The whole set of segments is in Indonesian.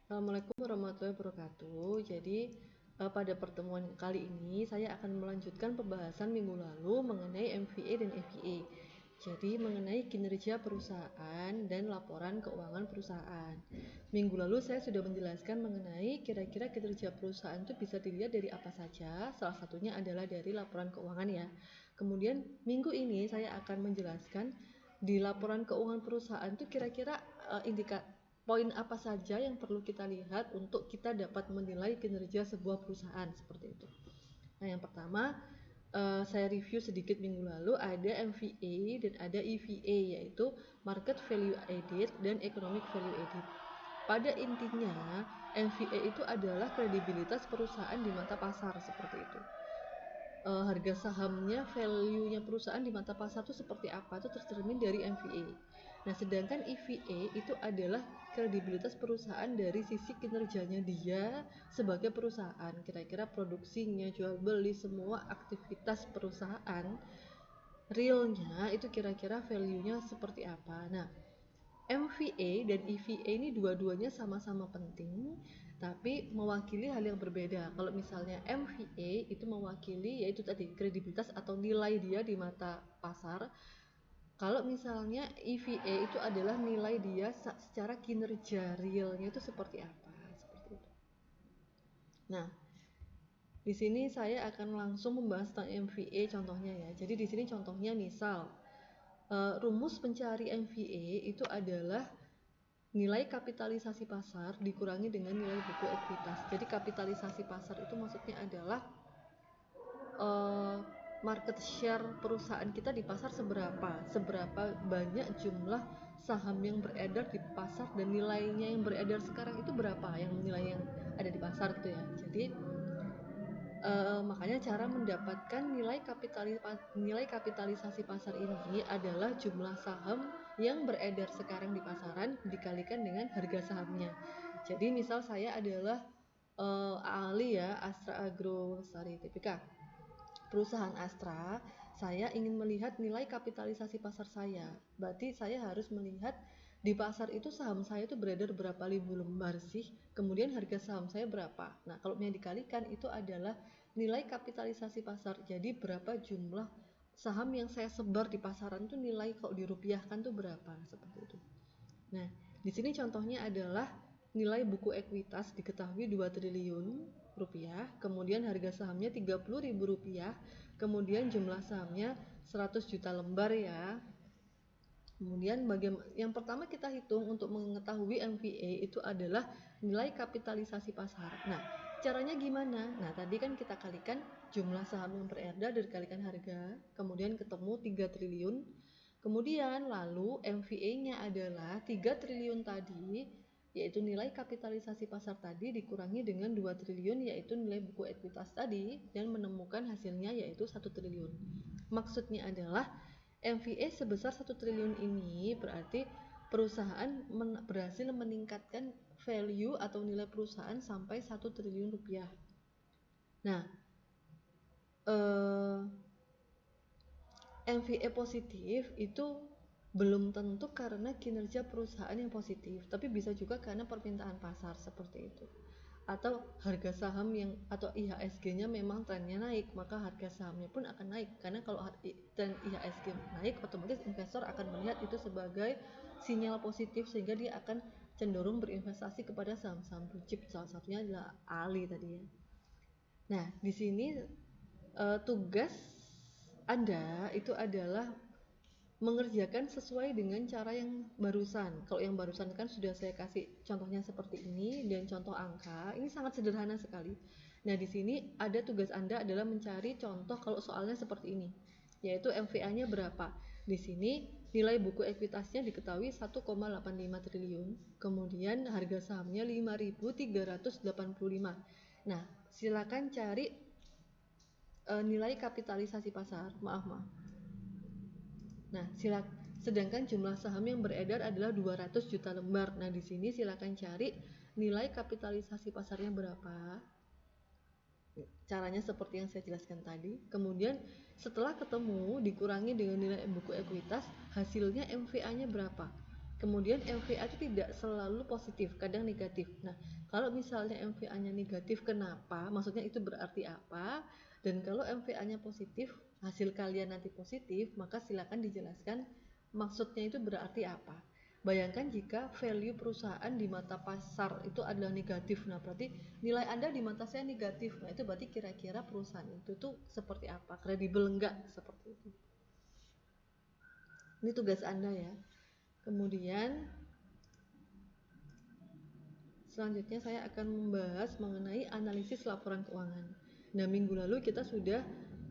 Assalamualaikum warahmatullahi wabarakatuh. Jadi, pada pertemuan kali ini saya akan melanjutkan pembahasan minggu lalu mengenai MVA dan EVA. Jadi, mengenai kinerja perusahaan dan laporan keuangan perusahaan. Minggu lalu saya sudah menjelaskan mengenai kira-kira kinerja perusahaan itu bisa dilihat dari apa saja. Salah satunya adalah dari laporan keuangan ya. Kemudian minggu ini saya akan menjelaskan di laporan keuangan perusahaan itu kira-kira poin apa saja yang perlu kita lihat untuk kita dapat menilai kinerja sebuah perusahaan seperti itu. Nah, yang pertama saya review sedikit minggu lalu, ada MVA dan ada EVA, yaitu Market Value Added dan Economic Value Added. Pada intinya, MVA itu adalah kredibilitas perusahaan di mata pasar seperti itu. Harga sahamnya, value-nya perusahaan di mata pasar itu seperti apa, itu tercermin dari MVA. Nah, sedangkan EVA itu adalah kredibilitas perusahaan dari sisi kinerjanya dia sebagai perusahaan. Kira-kira produksinya, jual beli, semua aktivitas perusahaan realnya itu kira-kira value-nya seperti apa. Nah, MVA dan EVA ini dua-duanya sama-sama penting, tapi mewakili hal yang berbeda. Kalau misalnya MVA itu mewakili yaitu tadi kredibilitas atau nilai dia di mata pasar. Kalau misalnya EVA itu adalah nilai dia secara kinerja realnya itu seperti apa, seperti itu. Nah, di sini saya akan langsung membahas tentang MVA contohnya ya. Jadi di sini contohnya misal rumus pencari MVA itu adalah nilai kapitalisasi pasar dikurangi dengan nilai buku ekuitas. Jadi kapitalisasi pasar itu maksudnya adalah market share perusahaan kita di pasar seberapa banyak jumlah saham yang beredar di pasar dan nilainya yang beredar sekarang itu berapa, yang nilai yang ada di pasar gitu ya. Jadi makanya cara mendapatkan nilai kapitalisasi pasar ini adalah jumlah saham yang beredar sekarang di pasaran dikalikan dengan harga sahamnya. Jadi misal saya adalah ahli ya, Astra Agro Lestari Tbk, perusahaan Astra. Saya ingin melihat nilai kapitalisasi pasar saya, berarti saya harus melihat di pasar itu saham saya itu beredar berapa ribu lembar sih, kemudian harga saham saya berapa. Nah, kalau yang dikalikan itu adalah nilai kapitalisasi pasar. Jadi berapa jumlah saham yang saya sebar di pasaran itu nilai kalau dirupiahkan tuh berapa, seperti itu. Nah, di sini contohnya adalah nilai buku ekuitas diketahui 2 triliun rupiah, kemudian harga sahamnya 30.000 rupiah, kemudian jumlah sahamnya 100 juta lembar ya. Kemudian yang pertama kita hitung untuk mengetahui MVA itu adalah nilai kapitalisasi pasar. Nah, caranya gimana? Nah, tadi kan kita kalikan jumlah saham yang beredar dikalikan harga, kemudian ketemu 3 triliun. Kemudian lalu MVA-nya adalah 3 triliun tadi, yaitu nilai kapitalisasi pasar tadi dikurangi dengan 2 triliun yaitu nilai buku ekuitas tadi, dan menemukan hasilnya yaitu 1 triliun. Maksudnya adalah MVA sebesar 1 triliun ini berarti perusahaan berhasil meningkatkan value atau nilai perusahaan sampai 1 triliun rupiah. Nah, MVA positif itu belum tentu karena kinerja perusahaan yang positif, tapi bisa juga karena permintaan pasar seperti itu. Atau harga saham yang atau IHSG-nya memang trennya naik, maka harga sahamnya pun akan naik. Karena kalau tren IHSG naik, otomatis investor akan melihat itu sebagai sinyal positif sehingga dia akan cenderung berinvestasi kepada saham-saham blue chip. Salah satunya adalah ALI tadi ya. Nah, di sini tugas Anda itu adalah mengerjakan sesuai dengan cara yang barusan. Kalau yang barusan kan sudah saya kasih contohnya seperti ini dan contoh angka. Ini sangat sederhana sekali. Nah, di sini ada tugas Anda adalah mencari contoh kalau soalnya seperti ini, yaitu MVA-nya berapa. Di sini nilai buku ekuitasnya diketahui 1,85 triliun. Kemudian harga sahamnya 5.385. Nah, silakan cari nilai kapitalisasi pasar. Maaf. Nah, sedangkan jumlah saham yang beredar adalah 200 juta lembar. Nah, di sini silakan cari nilai kapitalisasi pasarnya berapa. Caranya seperti yang saya jelaskan tadi. Kemudian setelah ketemu dikurangi dengan nilai buku ekuitas, hasilnya MVA-nya berapa. Kemudian MVA itu tidak selalu positif, kadang negatif. Nah, kalau misalnya MVA-nya negatif, kenapa? Maksudnya itu berarti apa? Dan kalau MVA-nya positif, hasil kalian nanti positif, maka silakan dijelaskan maksudnya itu berarti apa. Bayangkan jika value perusahaan di mata pasar itu adalah negatif, nah berarti nilai Anda di mata saya negatif. Nah, itu berarti kira-kira perusahaan itu tuh seperti apa? Kredibel enggak? Seperti itu. Ini tugas Anda ya. Kemudian selanjutnya saya akan membahas mengenai analisis laporan keuangan. Nah, minggu lalu kita sudah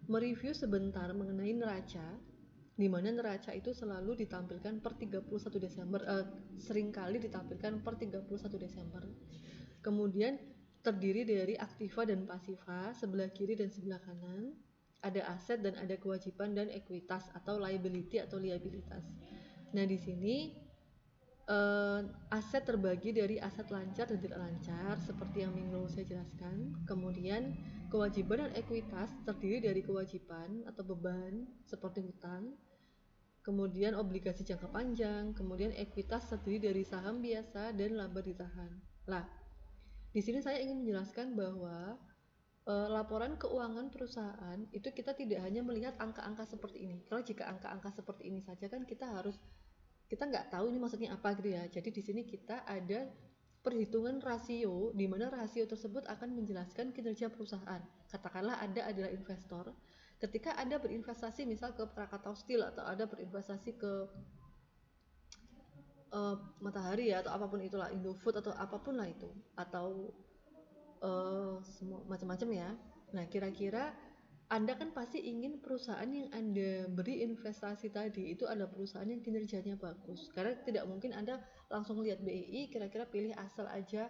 mereview sebentar mengenai neraca, di mana neraca itu selalu ditampilkan per 31 Desember, seringkali ditampilkan per 31 Desember. Kemudian terdiri dari aktiva dan pasiva, sebelah kiri dan sebelah kanan. Ada aset dan ada kewajiban dan ekuitas atau liability atau liabilitas. Nah, di sini aset terbagi dari aset lancar dan tidak lancar seperti yang minggu lalu saya jelaskan. Kemudian kewajiban dan ekuitas terdiri dari kewajiban atau beban seperti hutang, kemudian obligasi jangka panjang, kemudian ekuitas terdiri dari saham biasa dan laba ditahan. Lah, di sini saya ingin menjelaskan bahwa laporan keuangan perusahaan itu kita tidak hanya melihat angka-angka seperti ini. Kalau jika angka-angka seperti ini saja kan kita nggak tahu ini maksudnya apa gitu ya. Jadi di sini kita ada perhitungan rasio, di mana rasio tersebut akan menjelaskan kinerja perusahaan. Katakanlah Anda adalah investor, ketika Anda berinvestasi misal ke Krakatau Steel atau Anda berinvestasi ke Matahari ya, atau apapun itulah, Indofood atau apapun lah itu, atau semua macam-macam ya. Nah, kira-kira Anda kan pasti ingin perusahaan yang Anda beri investasi tadi itu adalah perusahaan yang kinerjanya bagus. Karena tidak mungkin Anda langsung lihat BI, kira-kira pilih asal aja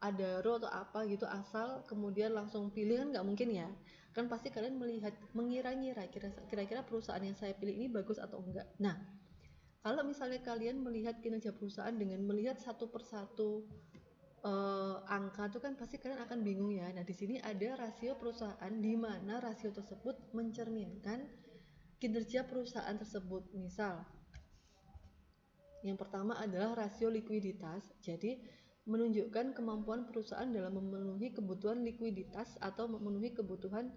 Adaro atau apa gitu asal kemudian langsung pilih, kan nggak mungkin ya. Kan pasti kalian melihat, mengira-ngira kira-kira perusahaan yang saya pilih ini bagus atau enggak. Nah, kalau misalnya kalian melihat kinerja perusahaan dengan melihat satu persatu angka itu kan pasti kalian akan bingung ya. Nah, di sini ada rasio perusahaan di mana rasio tersebut mencerminkan kinerja perusahaan tersebut. Misal, yang pertama adalah rasio likuiditas. Jadi, menunjukkan kemampuan perusahaan dalam memenuhi kebutuhan likuiditas atau memenuhi kebutuhan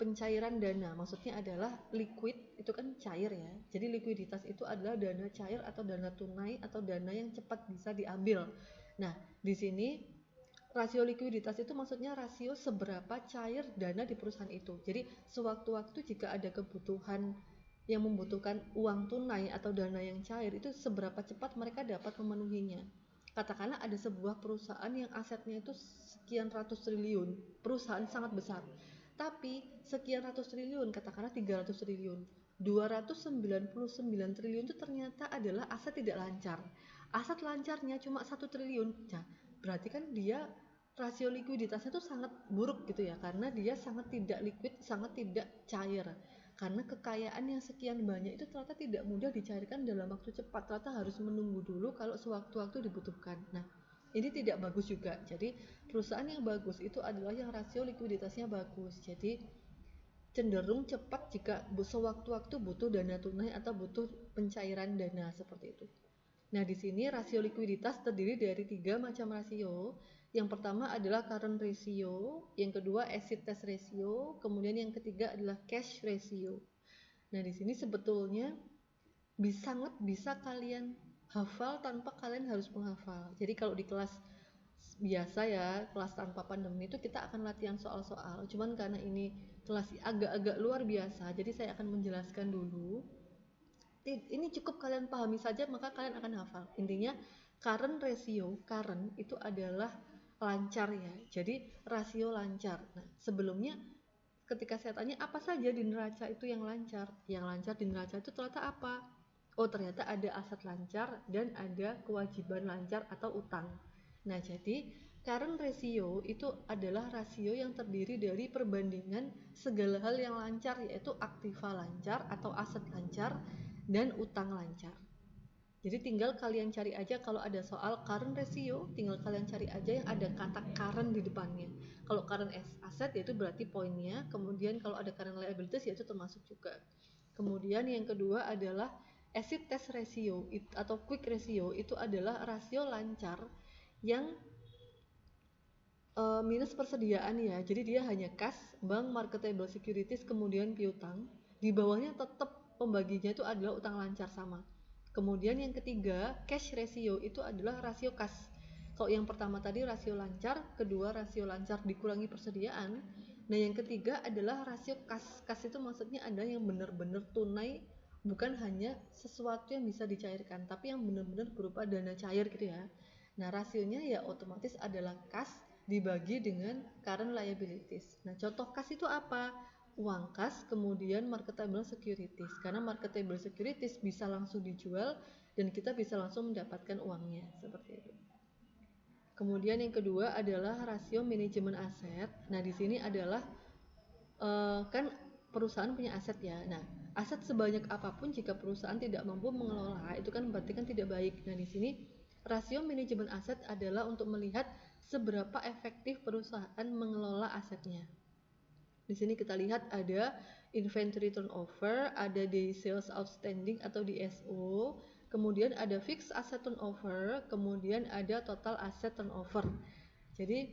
pencairan dana. Maksudnya adalah liquid itu kan cair ya. Jadi likuiditas itu adalah dana cair atau dana tunai atau dana yang cepat bisa diambil. Nah, di sini rasio likuiditas itu maksudnya rasio seberapa cair dana di perusahaan itu. Jadi sewaktu-waktu jika ada kebutuhan yang membutuhkan uang tunai atau dana yang cair, itu seberapa cepat mereka dapat memenuhinya. Katakanlah ada sebuah perusahaan yang asetnya itu sekian ratus triliun, perusahaan sangat besar. Tapi sekian ratus triliun, katakanlah 300 triliun, 299 triliun itu ternyata adalah aset tidak lancar. Aset lancarnya cuma 1 triliun. Nah, berarti kan dia rasio likuiditasnya itu sangat buruk gitu ya, karena dia sangat tidak liquid, sangat tidak cair. Karena kekayaan yang sekian banyak itu ternyata tidak mudah dicairkan dalam waktu cepat, ternyata harus menunggu dulu kalau sewaktu-waktu dibutuhkan. Nah, ini tidak bagus juga. Jadi perusahaan yang bagus itu adalah yang rasio likuiditasnya bagus. Jadi cenderung cepat jika sewaktu-waktu butuh dana tunai atau butuh pencairan dana seperti itu. Nah, di sini rasio likuiditas terdiri dari 3 macam rasio. Yang pertama adalah current ratio, yang kedua asset test ratio, kemudian yang ketiga adalah cash ratio. Nah, di sini sebetulnya sangat bisa kalian hafal tanpa kalian harus menghafal. Jadi kalau di kelas biasa ya, kelas tanpa pandemi itu kita akan latihan soal-soal. Cuman karena ini kelas agak-agak luar biasa, jadi saya akan menjelaskan dulu. Ini cukup kalian pahami saja maka kalian akan hafal. Intinya current ratio, current itu adalah lancar ya. Jadi rasio lancar. Nah, sebelumnya ketika saya tanya apa saja di neraca itu yang lancar? Yang lancar di neraca itu ternyata apa? Oh, ternyata ada aset lancar dan ada kewajiban lancar atau utang. Nah, jadi current ratio itu adalah rasio yang terdiri dari perbandingan segala hal yang lancar, yaitu aktiva lancar atau aset lancar dan utang lancar. Jadi tinggal kalian cari aja kalau ada soal current ratio, tinggal kalian cari aja yang ada kata current di depannya. Kalau current asset yaitu berarti poinnya, kemudian kalau ada current liabilities yaitu termasuk juga. Kemudian yang kedua adalah Acid test ratio atau quick ratio itu adalah rasio lancar yang minus persediaan ya. Jadi dia hanya kas, bank, marketable securities, kemudian piutang. Di bawahnya tetap pembaginya itu adalah utang lancar sama. Kemudian yang ketiga, cash ratio itu adalah rasio kas. Kalau yang pertama tadi rasio lancar, kedua rasio lancar dikurangi persediaan. Nah yang ketiga adalah rasio kas. Kas itu maksudnya adalah yang benar-benar tunai, bukan hanya sesuatu yang bisa dicairkan, tapi yang benar-benar berupa dana cair gitu ya. Nah rasionya ya otomatis adalah kas dibagi dengan current liabilities. Nah, contoh kas itu apa? Uang kas, kemudian marketable securities. Karena marketable securities bisa langsung dijual dan kita bisa langsung mendapatkan uangnya, seperti itu. Kemudian yang kedua adalah rasio manajemen aset. Nah, di sini adalah kan perusahaan punya aset ya. Nah, aset sebanyak apapun jika perusahaan tidak mampu mengelola, itu kan berarti kan tidak baik. Nah, di sini rasio manajemen aset adalah untuk melihat seberapa efektif perusahaan mengelola asetnya. Di sini kita lihat ada inventory turnover, ada day sales outstanding atau DSO, kemudian ada fixed asset turnover, kemudian ada total asset turnover. Jadi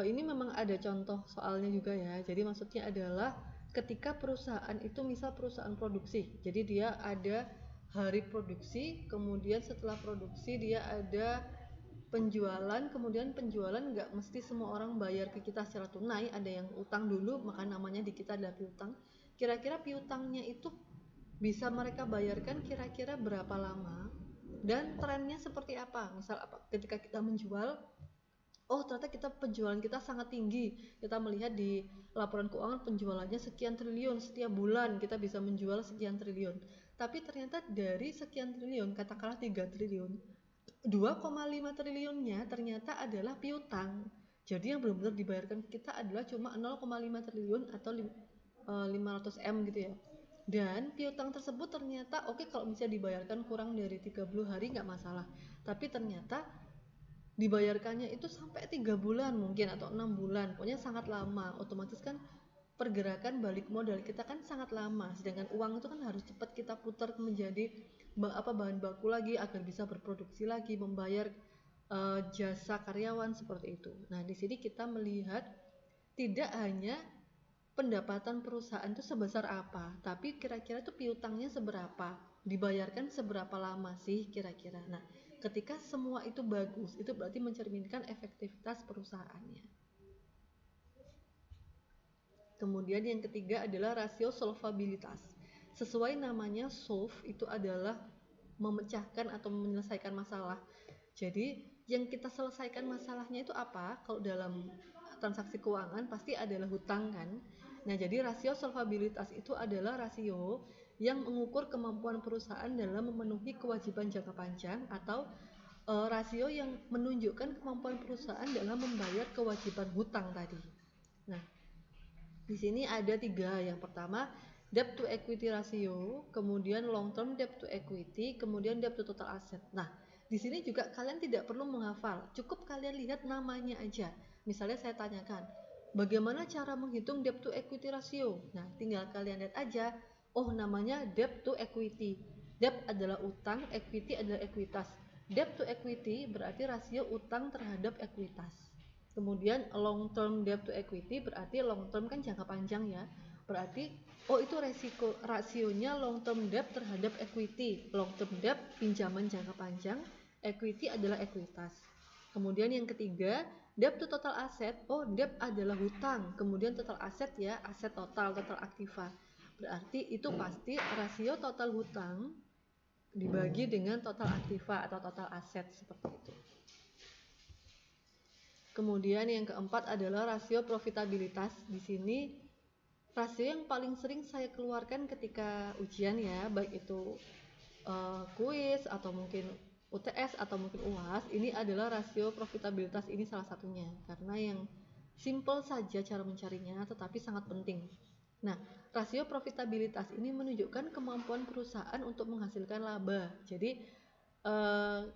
ini memang ada contoh soalnya juga ya. Jadi maksudnya adalah ketika perusahaan itu misal perusahaan produksi, jadi dia ada hari produksi, kemudian setelah produksi dia ada penjualan, kemudian penjualan nggak mesti semua orang bayar ke kita secara tunai, ada yang utang dulu, maka namanya di kita adalah piutang. Kira-kira piutangnya itu bisa mereka bayarkan kira-kira berapa lama dan trennya seperti apa. Misal apa, ketika kita menjual, oh ternyata penjualan kita sangat tinggi, kita melihat di laporan keuangan penjualannya sekian triliun, setiap bulan kita bisa menjual sekian triliun, tapi ternyata dari sekian triliun, katakanlah 3 triliun, 2,5 triliunnya ternyata adalah piutang. Jadi yang benar-benar dibayarkan kita adalah cuma 0,5 triliun atau 500 M gitu ya. Dan piutang tersebut ternyata oke, kalau misalnya dibayarkan kurang dari 30 hari nggak masalah. Tapi ternyata dibayarkannya itu sampai 3 bulan mungkin atau 6 bulan. Pokoknya sangat lama. Otomatis kan pergerakan balik modal kita kan sangat lama, sedangkan uang itu kan harus cepat kita putar menjadi bahan baku lagi agar bisa berproduksi lagi, membayar jasa karyawan seperti itu. Nah, di sini kita melihat tidak hanya pendapatan perusahaan itu sebesar apa, tapi kira-kira itu piutangnya seberapa, dibayarkan seberapa lama sih kira-kira. Nah, ketika semua itu bagus, itu berarti mencerminkan efektivitas perusahaannya. Kemudian yang ketiga adalah rasio solvabilitas. Sesuai namanya, solve itu adalah memecahkan atau menyelesaikan masalah. Jadi yang kita selesaikan masalahnya itu apa? Kalau dalam transaksi keuangan pasti adalah hutang kan. Nah, jadi rasio solvabilitas itu adalah rasio yang mengukur kemampuan perusahaan dalam memenuhi kewajiban jangka panjang atau rasio yang menunjukkan kemampuan perusahaan dalam membayar kewajiban hutang tadi. Nah, di sini ada 3. Yang pertama, debt to equity ratio, kemudian long term debt to equity, kemudian debt to total asset. Nah, di sini juga kalian tidak perlu menghafal, cukup kalian lihat namanya aja. Misalnya saya tanyakan, bagaimana cara menghitung debt to equity ratio? Nah, tinggal kalian lihat aja, oh namanya debt to equity. Debt adalah utang, equity adalah ekuitas. Debt to equity berarti rasio utang terhadap ekuitas. Kemudian long term debt to equity berarti long term kan jangka panjang ya. Berarti oh itu rasionya long term debt terhadap equity. Long term debt pinjaman jangka panjang, equity adalah ekuitas. Kemudian yang ketiga, debt to total asset. Oh, debt adalah hutang. Kemudian total asset ya, aset total, total aktiva. Berarti itu pasti rasio total hutang dibagi dengan total aktiva atau total aset seperti itu. Kemudian yang keempat adalah rasio profitabilitas. Di sini rasio yang paling sering saya keluarkan ketika ujian ya, baik itu kuis atau mungkin UTS atau mungkin UAS, ini adalah rasio profitabilitas. Ini salah satunya karena yang simple saja cara mencarinya tetapi sangat penting. Nah, rasio profitabilitas ini menunjukkan kemampuan perusahaan untuk menghasilkan laba. Jadi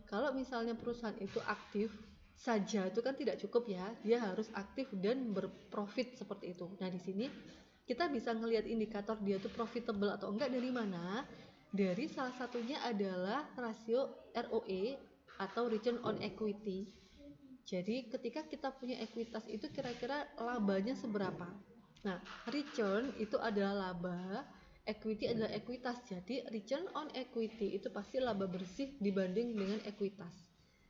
kalau misalnya perusahaan itu aktif saja itu kan tidak cukup ya, dia harus aktif dan berprofit seperti itu. Nah, di sini kita bisa ngelihat indikator dia itu profitable atau enggak dari mana? Dari salah satunya adalah rasio ROE atau return on equity. Jadi ketika kita punya ekuitas itu kira-kira labanya seberapa. Nah, return itu adalah laba, equity adalah ekuitas. Jadi return on equity itu pasti laba bersih dibanding dengan ekuitas.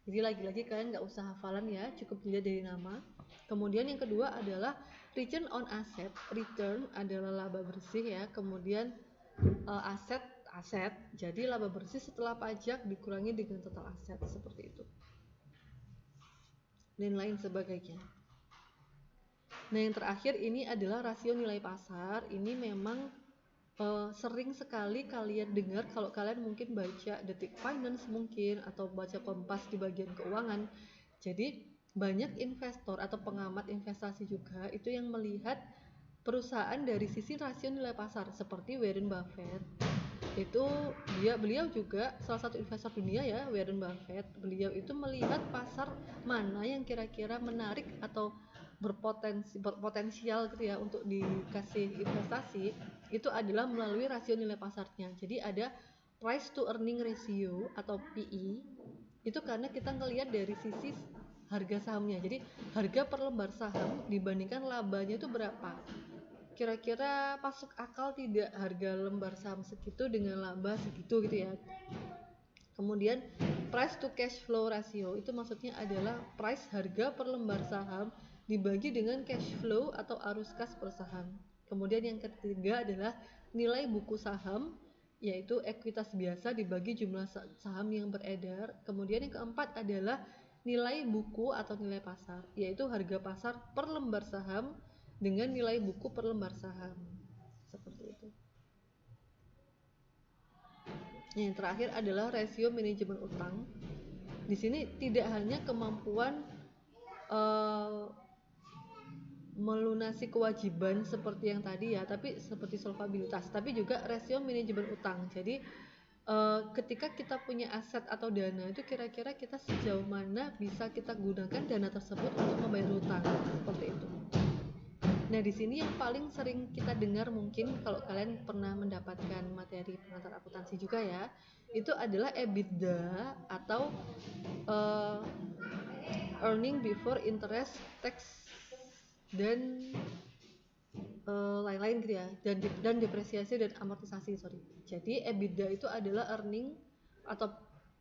Jadi lagi-lagi kalian nggak usah hafalan ya, cukup dilihat dari nama. Kemudian yang kedua adalah return on asset. Return adalah laba bersih ya. Kemudian aset. Jadi laba bersih setelah pajak dikurangi dengan total aset seperti itu. Dan lain sebagainya. Nah, yang terakhir ini adalah rasio nilai pasar. Ini memang sering sekali kalian dengar kalau kalian mungkin baca Detik Finance mungkin atau baca Kompas di bagian keuangan. Jadi banyak investor atau pengamat investasi juga itu yang melihat perusahaan dari sisi rasio nilai pasar, seperti Warren Buffett. Itu beliau juga salah satu investor dunia ya, Warren Buffett. Beliau itu melihat pasar mana yang kira-kira menarik atau berpotensial gitu ya untuk dikasih investasi, itu adalah melalui rasio nilai pasarnya. Jadi ada price to earning ratio atau PE. Itu karena kita ngelihat dari sisi harga sahamnya. Jadi harga per lembar saham dibandingkan labanya itu berapa. Kira-kira masuk akal tidak harga lembar saham segitu dengan laba segitu gitu ya. Kemudian price to cash flow ratio itu maksudnya adalah price harga per lembar saham dibagi dengan cash flow atau arus kas per saham. Kemudian yang ketiga adalah nilai buku saham, yaitu ekuitas biasa dibagi jumlah saham yang beredar. Kemudian yang keempat adalah nilai buku atau nilai pasar, yaitu harga pasar per lembar saham dengan nilai buku per lembar saham. Seperti itu. Yang terakhir adalah rasio manajemen utang. Di sini tidak hanya kemampuan melunasi kewajiban seperti yang tadi ya, tapi seperti solvabilitas, tapi juga rasio manajemen utang. Jadi ketika kita punya aset atau dana itu kira-kira kita sejauh mana bisa kita gunakan dana tersebut untuk membayar hutang, seperti itu. Nah, di sini yang paling sering kita dengar mungkin kalau kalian pernah mendapatkan materi pengantar akuntansi juga ya, itu adalah EBITDA atau earning before interest, tax dan lain-lain gitu ya, dan depresiasi dan amortisasi. Jadi EBITDA itu adalah earning atau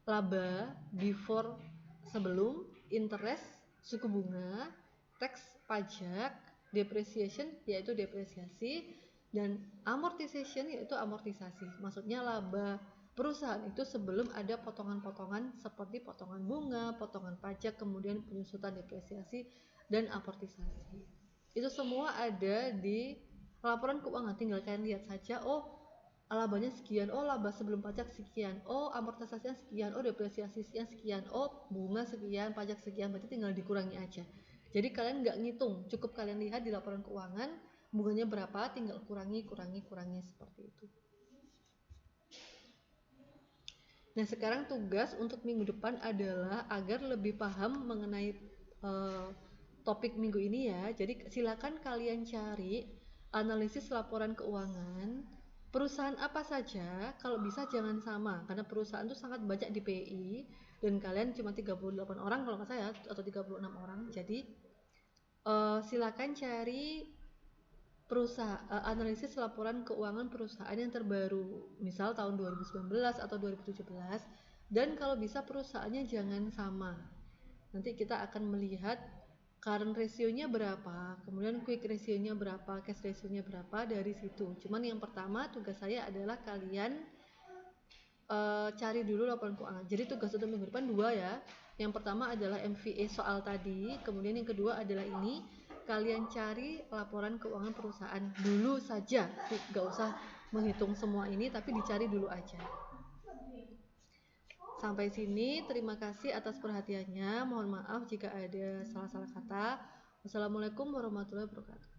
laba before sebelum interest suku bunga, tax pajak, depreciation yaitu depresiasi, dan amortization yaitu amortisasi. Maksudnya laba perusahaan itu sebelum ada potongan-potongan seperti potongan bunga, potongan pajak, kemudian penyusutan depresiasi dan amortisasi. Itu semua ada di laporan keuangan, tinggal kalian lihat saja, oh labanya sekian, oh laba sebelum pajak sekian, oh amortisasinya sekian, oh depresiasinya sekian, oh bunga sekian, pajak sekian, berarti tinggal dikurangi aja. Jadi kalian nggak ngitung, cukup kalian lihat di laporan keuangan bunganya berapa, tinggal kurangi seperti itu. Nah, sekarang tugas untuk minggu depan adalah agar lebih paham mengenai topik minggu ini ya. Jadi silakan kalian cari analisis laporan keuangan perusahaan apa saja, kalau bisa jangan sama karena perusahaan itu sangat banyak di PI dan kalian cuma 38 orang kalau nggak salah atau 36 orang. Jadi silakan cari analisis laporan keuangan perusahaan yang terbaru, misal tahun 2019 atau 2017, dan kalau bisa perusahaannya jangan sama. Nanti kita akan melihat current ratio-nya berapa, kemudian quick ratio-nya berapa, cash ratio-nya berapa dari situ. Cuman yang pertama tugas saya adalah kalian cari dulu laporan keuangan. Jadi tugas untuk minggu depan 2 ya. Yang pertama adalah MVA soal tadi, kemudian yang kedua adalah ini, kalian cari laporan keuangan perusahaan dulu saja, nggak usah menghitung semua ini, tapi dicari dulu aja. Sampai sini, terima kasih atas perhatiannya. Mohon maaf jika ada salah-salah kata. Wassalamualaikum warahmatullahi wabarakatuh.